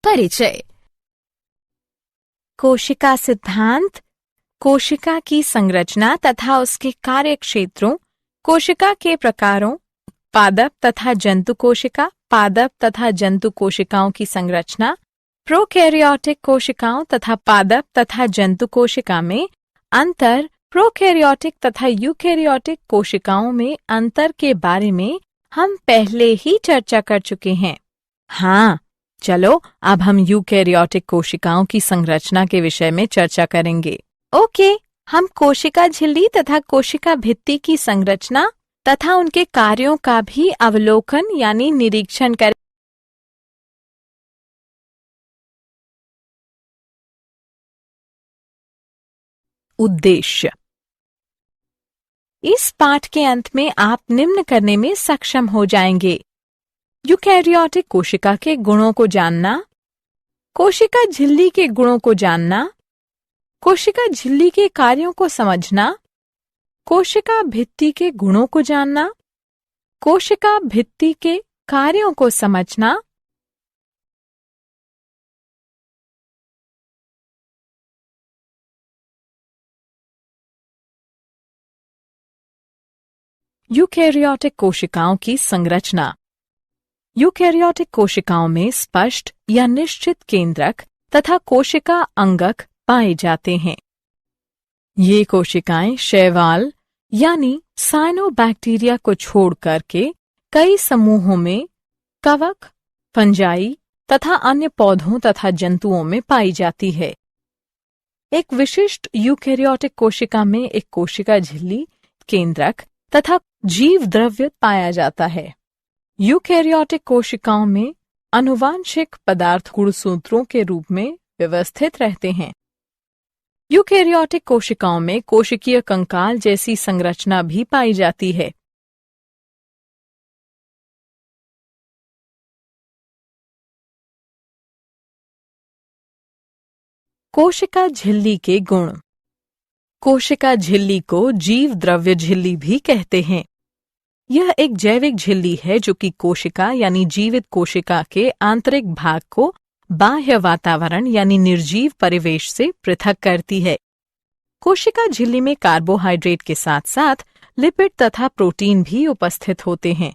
परिचय। कोशिका सिद्धांत, कोशिका की संरचना तथा उसके कार्य क्षेत्रों, कोशिका के प्रकारों, पादप तथा जंतु कोशिका, पादप तथा जंतु कोशिकाओं की संरचना, प्रोकैरियोटिक कोशिकाओं तथा पादप तथा जंतु कोशिका में अंतर, प्रोकैरियोटिक तथा यूकैरियोटिक कोशिकाओं में अंतर के बारे में हम पहले ही चर्चा कर चुके हैं। हाँ, चलो अब हम यूकैरियोटिक कोशिकाओं की संरचना के विषय में चर्चा करेंगे। ओके, हम कोशिका झिल्ली तथा कोशिका भित्ति की संरचना तथा उनके कार्यों का भी अवलोकन यानी निरीक्षण करें। उद्देश्य। इस पाठ के अंत में आप निम्न करने में सक्षम हो जाएंगे: यूकैरियोटिक कोशिका के गुणों को जानना, कोशिका झिल्ली के गुणों को जानना, कोशिका झिल्ली के कार्यों को समझना, कोशिका भित्ति के गुणों को जानना, कोशिका भित्ति के कार्यों को समझना, यूकैरियोटिक कोशिकाओं की संरचना। यूकैरियोटिक कोशिकाओं में स्पष्ट या निश्चित केंद्रक तथा कोशिका अंगक पाए जाते हैं। ये कोशिकाएं शैवाल यानी साइनोबैक्टीरिया को छोड़ करके कई समूहों में कवक, फंजाई तथा अन्य पौधों तथा जंतुओं में पाई जाती है। एक विशिष्ट यूकैरियोटिक कोशिका में एक कोशिका झिल्ली, केंद्रक तथा जीव द्रव्य पाया जाता है। यूकैरियोटिक कोशिकाओं में आनुवांशिक पदार्थ गुणसूत्रों के रूप में व्यवस्थित रहते हैं। यूकैरियोटिक कोशिकाओं में कोशिकीय कंकाल जैसी संरचना भी पाई जाती है। कोशिका झिल्ली के गुण। कोशिका झिल्ली को जीव द्रव्य झिल्ली भी कहते हैं। यह एक जैविक झिल्ली है जो कि कोशिका यानी जीवित कोशिका के आंतरिक भाग को बाह्य वातावरण यानी निर्जीव परिवेश से पृथक करती है। कोशिका झिल्ली में कार्बोहाइड्रेट के साथ साथ लिपिड तथा प्रोटीन भी उपस्थित होते हैं।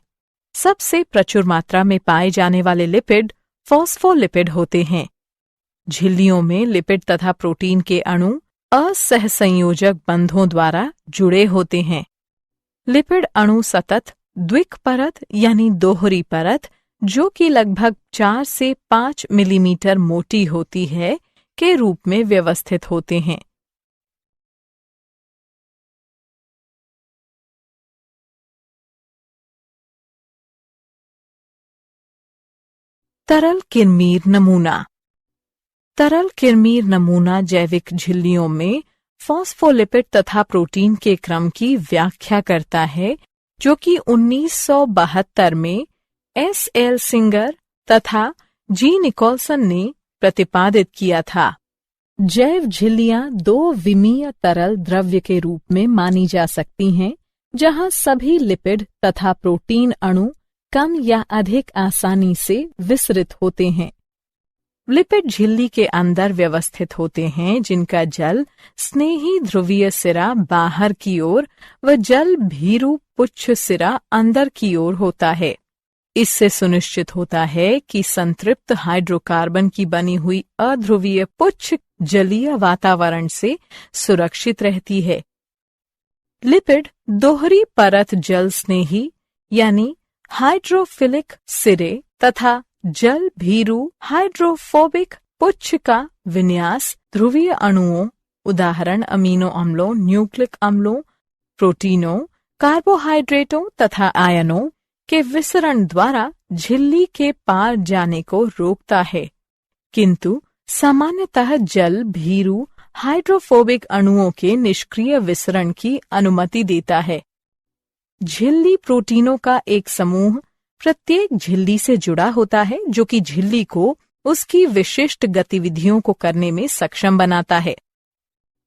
सबसे प्रचुर मात्रा में पाए जाने वाले लिपिड फॉस्फोलिपिड होते हैं। झिल्लियों में लिपिड तथा प्रोटीन के अणु असहसंयोजक बंधों द्वारा जुड़े होते हैं। लिपिड अणु सतत द्विक परत यानी दोहरी परत, जो कि लगभग 4 से 5 मिलीमीटर मोटी होती है, के रूप में व्यवस्थित होते हैं। तरल किरमीर नमूना। तरल किरमीर नमूना जैविक झिल्लियों में फॉस्फोलिपिड तथा प्रोटीन के क्रम की व्याख्या करता है, जो कि 1972 में S.L. सिंगर तथा जी. निकोलसन ने प्रतिपादित किया था। जैव झिल्लियां 2 विमीय तरल द्रव्य के रूप में मानी जा सकती हैं, जहां सभी लिपिड तथा प्रोटीन अणु कम या अधिक आसानी से विसरित होते हैं। लिपिड झिल्ली के अंदर व्यवस्थित होते हैं, जिनका जल स्नेही ध्रुवीय सिरा बाहर की ओर व जल भीरू पुच्छ सिरा अंदर की ओर होता है। इससे सुनिश्चित होता है कि संतृप्त हाइड्रोकार्बन की बनी हुई अध्रुवीय पुच्छ जलीय वातावरण से सुरक्षित रहती है। लिपिड दोहरी परत जल स्नेही यानी हाइड्रोफिलिक सिरे तथा जल भीरू हाइड्रोफोबिक पुच्छ का विन्यास ध्रुवीय अणुओं, उदाहरण अमीनो अम्लों, न्यूक्लिक अम्लों, प्रोटीनों, कार्बोहाइड्रेटों तथा आयनों के विसरण द्वारा झिल्ली के पार जाने को रोकता है, किंतु सामान्यतः जल भीरू हाइड्रोफोबिक अणुओं के निष्क्रिय विसरण की अनुमति देता है। झिल्ली प्रोटीनों का एक समूह प्रत्येक झिल्ली से जुड़ा होता है, जो कि झिल्ली को उसकी विशिष्ट गतिविधियों को करने में सक्षम बनाता है।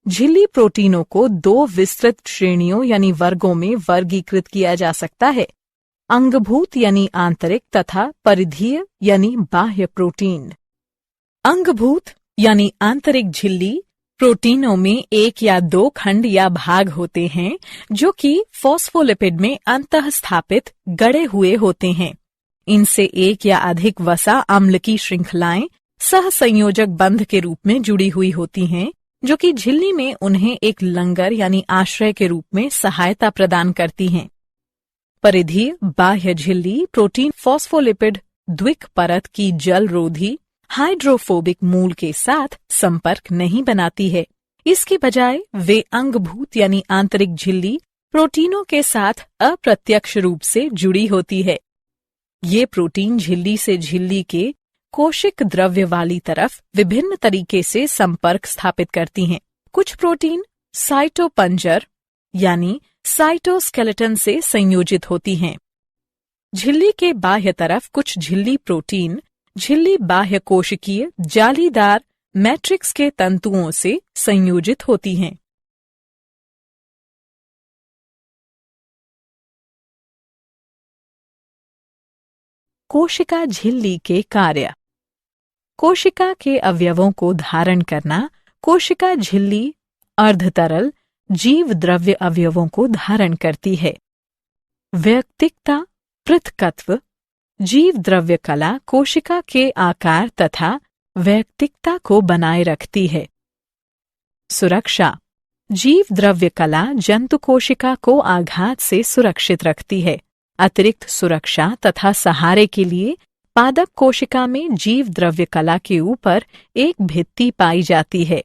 झिल्ली प्रोटीनों को 2 विस्तृत श्रेणियों यानी वर्गों में वर्गीकृत किया जा सकता है: अंगभूत यानी आंतरिक तथा परिधीय यानी बाह्य प्रोटीन। अंगभूत यानी आंतरिक झिल्ली प्रोटीनों में एक या दो खंड या भाग होते हैं जो कि फॉस्फोलिपिड में अंतः स्थापित गड़े हुए होते हैं। इनसे एक या अधिक वसा अम्ल की श्रृंखलाएं सहसंयोजक बंध के रूप में जुड़ी हुई होती हैं, जो कि झिल्ली में उन्हें एक लंगर यानी आश्रय के रूप में सहायता प्रदान करती हैं। परिधीय बाह्य झिल्ली प्रोटीन फॉस्फोलिपिड द्विक परत की जलरोधी हाइड्रोफोबिक मूल के साथ संपर्क नहीं बनाती है। इसके बजाय वे अंगभूत यानी आंतरिक झिल्ली प्रोटीनों के साथ अप्रत्यक्ष रूप से जुड़ी होती है। ये प्रोटीन झिल्ली से झिल्ली के कोशिक द्रव्य वाली तरफ विभिन्न तरीके से संपर्क स्थापित करती हैं। कुछ प्रोटीन साइटोपंजर यानी साइटोस्केलेटन से संयोजित होती हैं। झिल्ली के बाह्य तरफ कुछ झिल्ली प्रोटीन झिल्ली बाह्य कोशिकीय जालीदार मैट्रिक्स के तंतुओं से संयोजित होती हैं। कोशिका झिल्ली के कार्य। कोशिका के अवयवों को धारण करना। कोशिका झिल्ली अर्धतरल जीव द्रव्य अवयवों को धारण करती है। वैयक्तिकता पृथकत्व। जीव द्रव्य कला कोशिका के आकार तथा वैयक्तिकता को बनाए रखती है। सुरक्षा। जीव द्रव्य कला जंतु कोशिका को आघात से सुरक्षित रखती है। अतिरिक्त सुरक्षा तथा सहारे के लिए पादप कोशिका में जीव द्रव्य कला के ऊपर एक भित्ति पाई जाती है।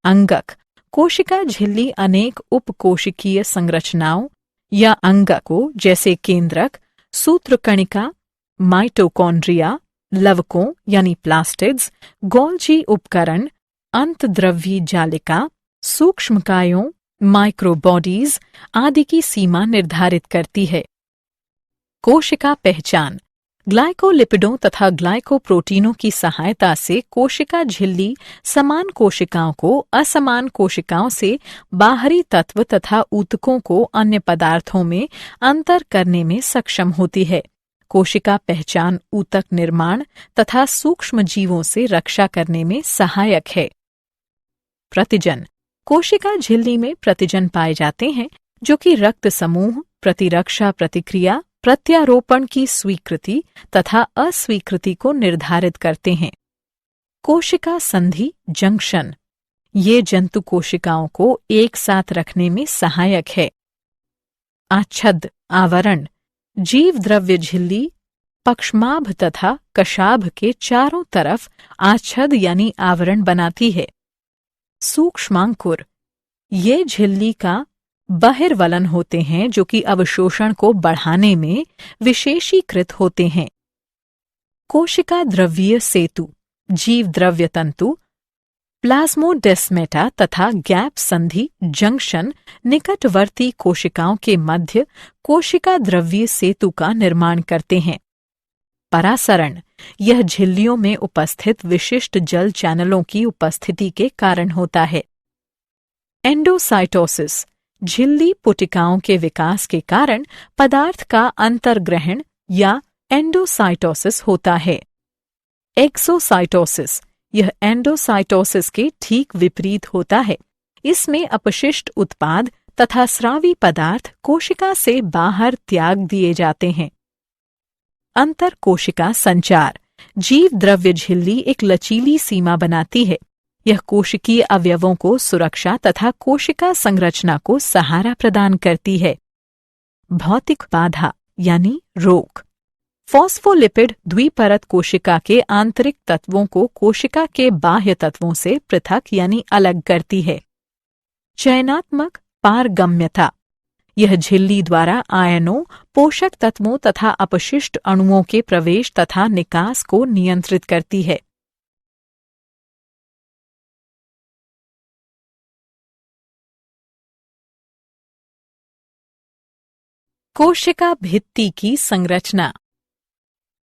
अंगक। कोशिका झिल्ली अनेक उपकोशिकीय संरचनाओं या अंगकों जैसे केंद्रक, सूत्रकणिका, माइटोकॉन्ड्रिया, लवकों यानी प्लास्टिड्स, गोल्जी उपकरण, अंतद्रव्यी जालिका, सूक्ष्मकायों, माइक्रोबॉडीज आदि की सीमा निर्धारित करती है। कोशिका पहचान। ग्लाइकोलिपिडों तथा ग्लाइकोप्रोटीनों की सहायता से कोशिका झिल्ली समान कोशिकाओं को असमान कोशिकाओं से बाहरी तत्व तथा ऊतकों को अन्य पदार्थों में अंतर करने में सक्षम होती है। कोशिका पहचान ऊतक निर्माण तथा सूक्ष्म जीवों से रक्षा करने में सहायक है। प्रतिजन। कोशिका झिल्ली में प्रतिजन पाए जाते हैं जो कि रक्त समूह, प्रतिरक्षा प्रतिक्रिया, प्रत्यारोपण की स्वीकृति तथा अस्वीकृति को निर्धारित करते हैं। कोशिका संधि जंक्शन। ये जंतु कोशिकाओं को एक साथ रखने में सहायक है। आच्छद आवरण। जीव द्रव्य झिल्ली पक्षमाभ तथा कशाभ के चारों तरफ आच्छद यानी आवरण बनाती है। सूक्ष्मांकुर। ये झिल्ली का बहिर्वलन होते हैं जो कि अवशोषण को बढ़ाने में विशेषीकृत होते हैं। कोशिका द्रव्यीय सेतु। जीव द्रव्य तंतु प्लाज्मोडेस्मेटा तथा गैप संधि जंक्शन निकटवर्ती कोशिकाओं के मध्य कोशिका द्रव्यीय सेतु का निर्माण करते हैं। परासरण। यह झिल्लियों में उपस्थित विशिष्ट जल चैनलों की उपस्थिति के कारण होता है। एंडोसाइटोसिस। झिल्ली पुटिकाओं के विकास के कारण पदार्थ का अंतर्ग्रहण या एंडोसाइटोसिस होता है। एक्सोसाइटोसिस। यह एंडोसाइटोसिस के ठीक विपरीत होता है। इसमें अपशिष्ट उत्पाद तथा स्रावी पदार्थ कोशिका से बाहर त्याग दिए जाते हैं। अंतर कोशिका संचार। जीव द्रव्य झिल्ली एक लचीली सीमा बनाती है। यह कोशिकीय अवयवों को सुरक्षा तथा कोशिका संरचना को सहारा प्रदान करती है। भौतिक बाधा यानी रोक। फॉस्फोलिपिड द्विपरत कोशिका के आंतरिक तत्वों को कोशिका के बाह्य तत्वों से पृथक यानी अलग करती है। चयनात्मक पारगम्यता। यह झिल्ली द्वारा आयनों, पोषक तत्वों तथा अपशिष्ट अणुओं के प्रवेश तथा निकास को नियंत्रित करती है। कोशिका भित्ति की संरचना।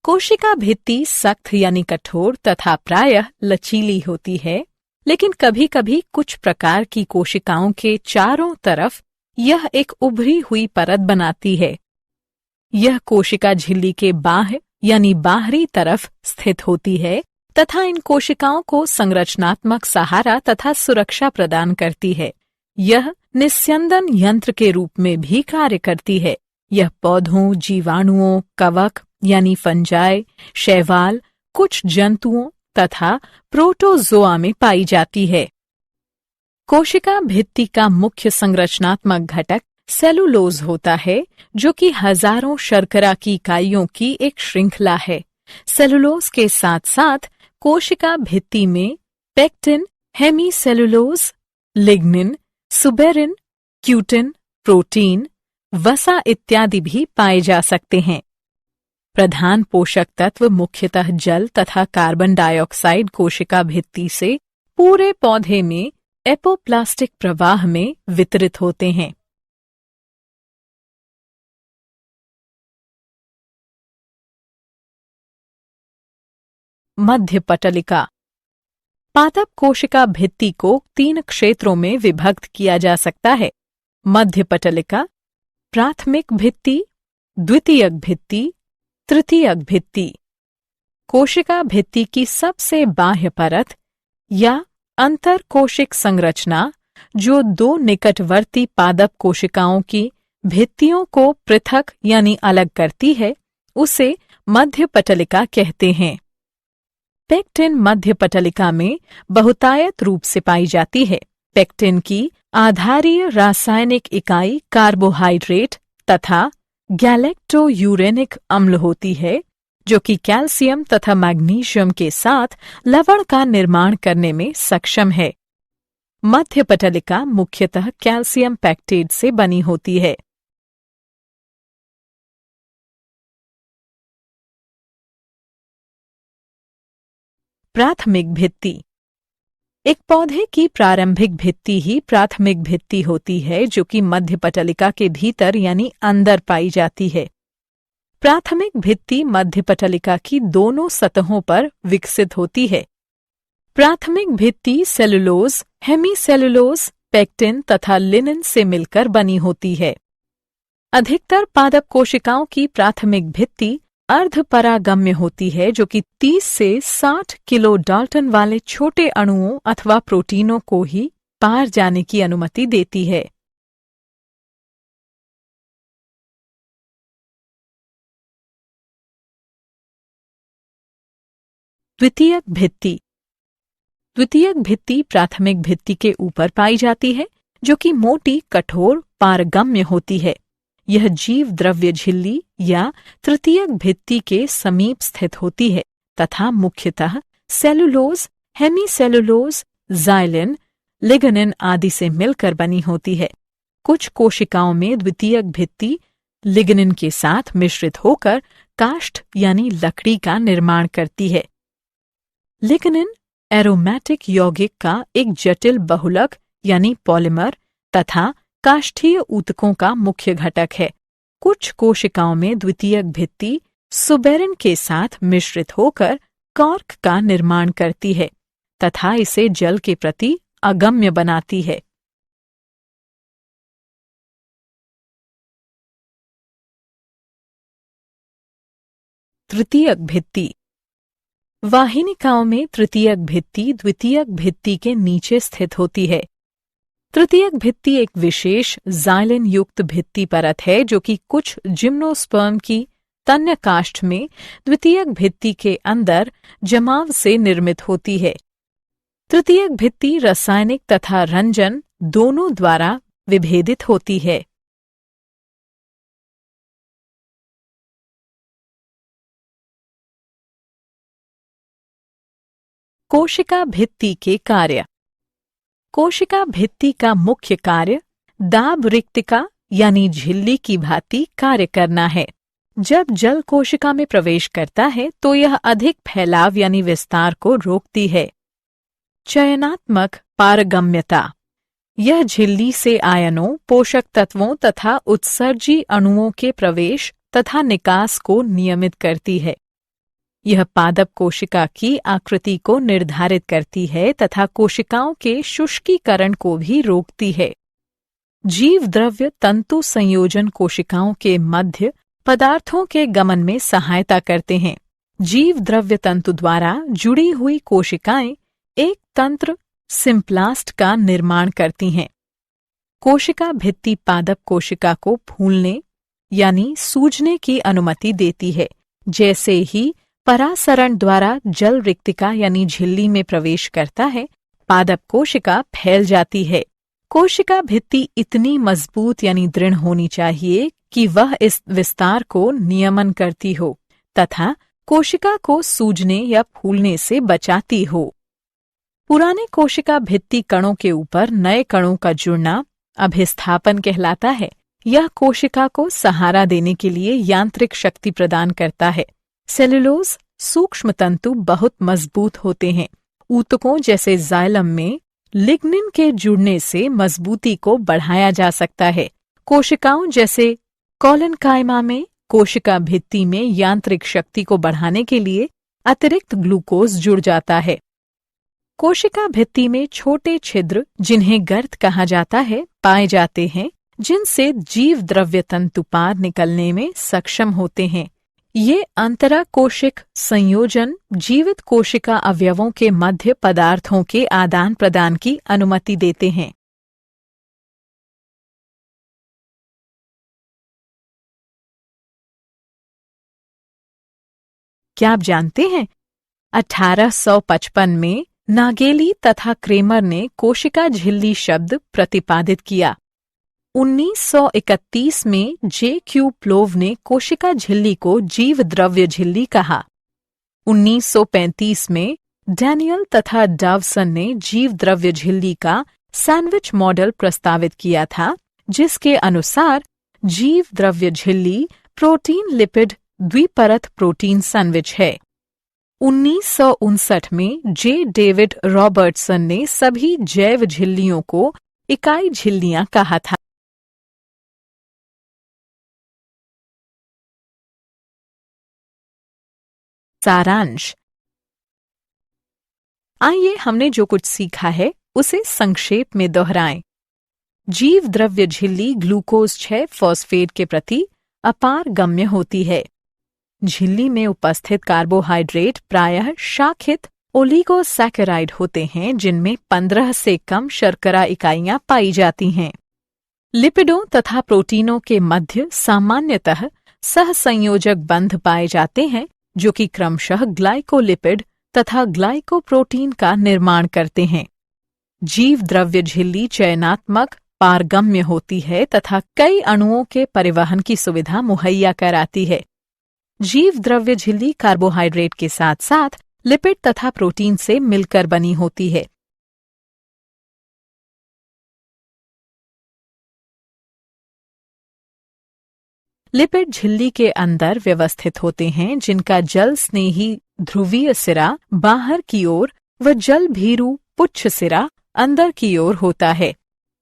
कोशिका भित्ति सख्त यानी कठोर तथा प्रायः लचीली होती है, लेकिन कभी कभी कुछ प्रकार की कोशिकाओं के चारों तरफ यह एक उभरी हुई परत बनाती है। यह कोशिका झिल्ली के बाह्य यानी बाहरी तरफ स्थित होती है तथा इन कोशिकाओं को संरचनात्मक सहारा तथा सुरक्षा प्रदान करती है। यह निस्यंदन यंत्र के रूप में भी कार्य करती है। यह पौधों, जीवाणुओं, कवक यानी फंजाई, शैवाल, कुछ जंतुओं तथा प्रोटोजोआ में पाई जाती है। कोशिका भित्ति का मुख्य संरचनात्मक घटक सेलुलोज होता है, जो कि हजारों शर्करा की इकाइयों की एक श्रृंखला है। सेलुलोज के साथ साथ कोशिका भित्ति में pectin, hemicellulose, lignin, suberin, cutin, protein, वसा इत्यादि भी पाए जा सकते हैं। प्रधान पोषक तत्व मुख्यतः जल तथा कार्बन डाइऑक्साइड कोशिका भित्ति से पूरे पौधे में एपोप्लास्टिक प्रवाह में वितरित होते हैं। मध्य पटलिका। पादप कोशिका भित्ति को 3 क्षेत्रों में विभक्त किया जा सकता है। मध्य पटलिका, प्राथमिक भित्ति, द्वितीयक भित्ति, तृतीयक भित्ति। कोशिका भित्ति की सबसे बाह्य परत या अंतरकोशिक संरचना, जो 2 निकटवर्ती पादप कोशिकाओं की भित्तियों को पृथक यानी अलग करती है, उसे मध्य पटलिका कहते हैं। पेक्टिन मध्य पटलिका में बहुतायत रूप से पाई जाती है। पेक्टिन की आधारीय रासायनिक इकाई कार्बोहाइड्रेट तथा गैलेक्टोयूरेनिक अम्ल होती है, जो कि कैल्शियम तथा मैग्नीशियम के साथ लवण का निर्माण करने में सक्षम है। मध्य पटलिका मुख्यतः कैल्शियम पैक्टेट से बनी होती है। प्राथमिक भित्ति। एक पौधे की प्रारंभिक भित्ति ही प्राथमिक भित्ति होती है, जो कि मध्य पटलिका के भीतर यानी अंदर पाई जाती है। प्राथमिक भित्ति मध्य पटलिका की दोनों सतहों पर विकसित होती है। प्राथमिक भित्ति सेलुलोज, हेमीसेलुलोज, पेक्टिन तथा लिनिन से मिलकर बनी होती है। अधिकतर पादप कोशिकाओं की प्राथमिक भित्ति अर्धपरागम्य होती है, जो कि 30 से 60 किलो डाल्टन वाले छोटे अणुओं अथवा प्रोटीनों को ही पार जाने की अनुमति देती है। द्वितीयक भित्ति। द्वितीयक भित्ति प्राथमिक भित्ति के ऊपर पाई जाती है, जो कि मोटी, कठोर, पारगम्य होती है। यह जीव द्रव्य झिल्ली या तृतीयक भित्ति के समीप स्थित होती है तथा मुख्यतः सेलुलोज, हेमीसेलुलोज, जाइलिन, लिग्निन आदि से मिलकर बनी होती है। कुछ कोशिकाओं में द्वितीयक भित्ति लिग्निन के साथ मिश्रित होकर काष्ठ यानी लकड़ी का निर्माण करती है। लिग्निन एरोमेटिक यौगिक का एक जटिल बहुलक यानी पॉलीमर तथा काष्ठीय ऊतकों का मुख्य घटक है। कुछ कोशिकाओं में द्वितीयक भित्ति सुबेरिन के साथ मिश्रित होकर कॉर्क का निर्माण करती है तथा इसे जल के प्रति अगम्य बनाती है। तृतीयक भित्ति। वाहिनिकाओं में तृतीयक भित्ति द्वितीयक भित्ति के नीचे स्थित होती है। तृतीयक भित्ति एक विशेष जाइलिन युक्त भित्ति परत है, जो कि कुछ जिम्नोस्पर्म की तन्य काष्ठ में द्वितीयक भित्ति के अंदर जमाव से निर्मित होती है। तृतीयक भित्ति रासायनिक तथा रंजन दोनों द्वारा विभेदित होती है। कोशिका भित्ति के कार्य। कोशिका भित्ति का मुख्य कार्य दाब रिक्तिका यानी झिल्ली की भांति कार्य करना है। जब जल कोशिका में प्रवेश करता है तो यह अधिक फैलाव यानी विस्तार को रोकती है। चयनात्मक पारगम्यता। यह झिल्ली से आयनों, पोषक तत्वों तथा उत्सर्जी अणुओं के प्रवेश तथा निकास को नियमित करती है। यह पादप कोशिका की आकृति को निर्धारित करती है तथा कोशिकाओं के शुष्कीकरण को भी रोकती है। जीव द्रव्य तंतु संयोजन कोशिकाओं के मध्य पदार्थों के गमन में सहायता करते हैं, जीव द्रव्य तंतु द्वारा जुड़ी हुई कोशिकाएं एक तंत्र सिम्प्लास्ट का निर्माण करती हैं। कोशिका भित्ति पादप कोशिका को फूलने यानी सूजने की अनुमति देती है। जैसे ही परासरण द्वारा जल रिक्तिका यानी झिल्ली में प्रवेश करता है, पादप कोशिका फैल जाती है। कोशिका भित्ति इतनी मजबूत यानी दृढ़ होनी चाहिए कि वह इस विस्तार को नियमन करती हो तथा कोशिका को सूजने या फूलने से बचाती हो। पुराने कोशिका भित्ति कणों के ऊपर नए कणों का जुड़ना अभिस्थापन कहलाता है। यह कोशिका को सहारा देने के लिए यांत्रिक शक्ति प्रदान करता है। सेलुलोज सूक्ष्म तंतु बहुत मजबूत होते हैं। ऊतकों जैसे जाइलम में लिग्निन के जुड़ने से मजबूती को बढ़ाया जा सकता है। कोशिकाओं जैसे कोलेनकाइमा में कोशिका भित्ति में यांत्रिक शक्ति को बढ़ाने के लिए अतिरिक्त ग्लूकोज जुड़ जाता है। कोशिका भित्ति में छोटे छिद्र, जिन्हें गर्त कहा जाता है, पाए जाते हैं, जिनसे जीव द्रव्य तंतु पार निकलने में सक्षम होते हैं। ये अंतराकोशिक संयोजन जीवित कोशिका अवयवों के मध्य पदार्थों के आदान प्रदान की अनुमति देते हैं। क्या आप जानते हैं 1855 में नागेली तथा क्रेमर ने कोशिका झिल्ली शब्द प्रतिपादित किया। 1931 में J.Q. प्लोव ने कोशिका झिल्ली को जीव द्रव्य झिल्ली कहा। 1935 में डैनियल तथा डावसन ने जीव द्रव्य झिल्ली का सैंडविच मॉडल प्रस्तावित किया था, जिसके अनुसार जीव द्रव्य झिल्ली प्रोटीन लिपिड द्विपरत प्रोटीन सैंडविच है। 1959 में जे. डेविड रॉबर्टसन ने सभी जैव झिल्लियों को इकाई झिल्लियां कहा था। सारांश। आइए हमने जो कुछ सीखा है उसे संक्षेप में दोहराएं। जीव द्रव्य झिल्ली ग्लूकोज 6 फॉस्फेट के प्रति अपारगम्य होती है। झिल्ली में उपस्थित कार्बोहाइड्रेट प्रायः शाखित ओलिगोसैकेराइड होते हैं, जिनमें 15 से कम शर्करा इकाइयां पाई जाती हैं। लिपिडों तथा प्रोटीनों के मध्य सामान्यतः सहसंयोजक बंध पाए जाते हैं, जो कि क्रमशः ग्लाइकोलिपिड तथा ग्लाइकोप्रोटीन का निर्माण करते हैं। जीव द्रव्य झिल्ली चयनात्मक पारगम्य होती है तथा कई अणुओं के परिवहन की सुविधा मुहैया कराती है। जीव द्रव्य झिल्ली कार्बोहाइड्रेट के साथ साथ लिपिड तथा प्रोटीन से मिलकर बनी होती है। लिपिड झिल्ली के अंदर व्यवस्थित होते हैं, जिनका जल स्नेही ध्रुवीय सिरा बाहर की ओर व जल भीरू पुच्छ सिरा अंदर की ओर होता है।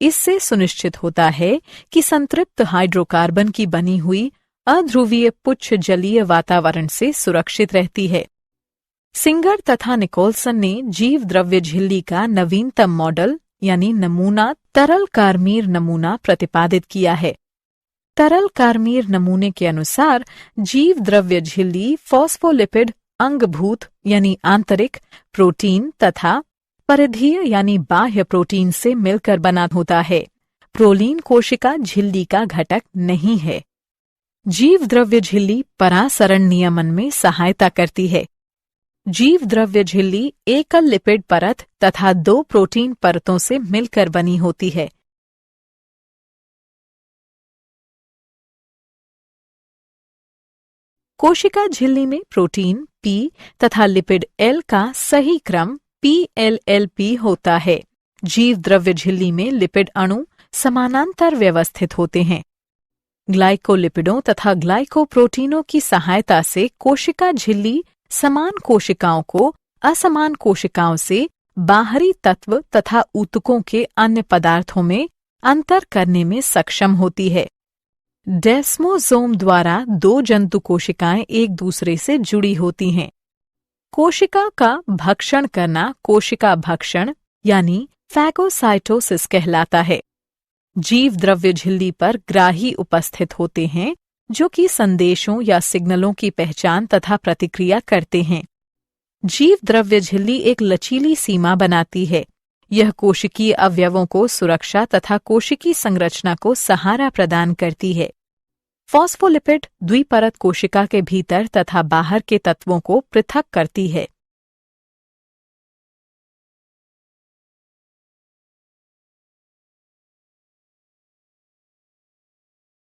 इससे सुनिश्चित होता है कि संतृप्त हाइड्रोकार्बन की बनी हुई अध्रुवीय पुच्छ जलीय वातावरण से सुरक्षित रहती है। सिंगर तथा निकोलसन ने जीव द्रव्य झिल्ली का नवीनतम मॉडल यानी नमूना तरल कार्मीर नमूना प्रतिपादित किया है। तरल कार्मीर नमूने के अनुसार जीव द्रव्य झिल्ली फॉस्फोलिपिड अंगभूत यानी आंतरिक प्रोटीन तथा परिधीय यानी बाह्य प्रोटीन से मिलकर बना होता है। प्रोलीन कोशिका झिल्ली का घटक नहीं है। जीव द्रव्य झिल्ली परासरण नियमन में सहायता करती है। जीव द्रव्य झिल्ली एकल लिपिड परत तथा 2 प्रोटीन परतों से मिलकर बनी होती है। कोशिका झिल्ली में प्रोटीन P तथा लिपिड L का सही क्रम PLLP होता है। जीव द्रव्य झिल्ली में लिपिड अणु समानांतर व्यवस्थित होते हैं। ग्लाइकोलिपिडों तथा ग्लाइकोप्रोटीनों की सहायता से कोशिका झिल्ली समान कोशिकाओं को असमान कोशिकाओं से बाहरी तत्व तथा ऊतकों के अन्य पदार्थों में अंतर करने में सक्षम होती है। डेस्मोसोम द्वारा 2 जंतु कोशिकाएं एक दूसरे से जुड़ी होती हैं। कोशिका का भक्षण करना कोशिका भक्षण यानी फैगोसाइटोसिस कहलाता है। जीव द्रव्य झिल्ली पर ग्राही उपस्थित होते हैं, जो कि संदेशों या सिग्नलों की पहचान तथा प्रतिक्रिया करते हैं। जीव द्रव्य झिल्ली एक लचीली सीमा बनाती है। यह कोशिकीय अवयवों को सुरक्षा तथा कोशिकीय संरचना को सहारा प्रदान करती है। फॉस्फोलिपिड द्विपरत कोशिका के भीतर तथा बाहर के तत्वों को पृथक करती है।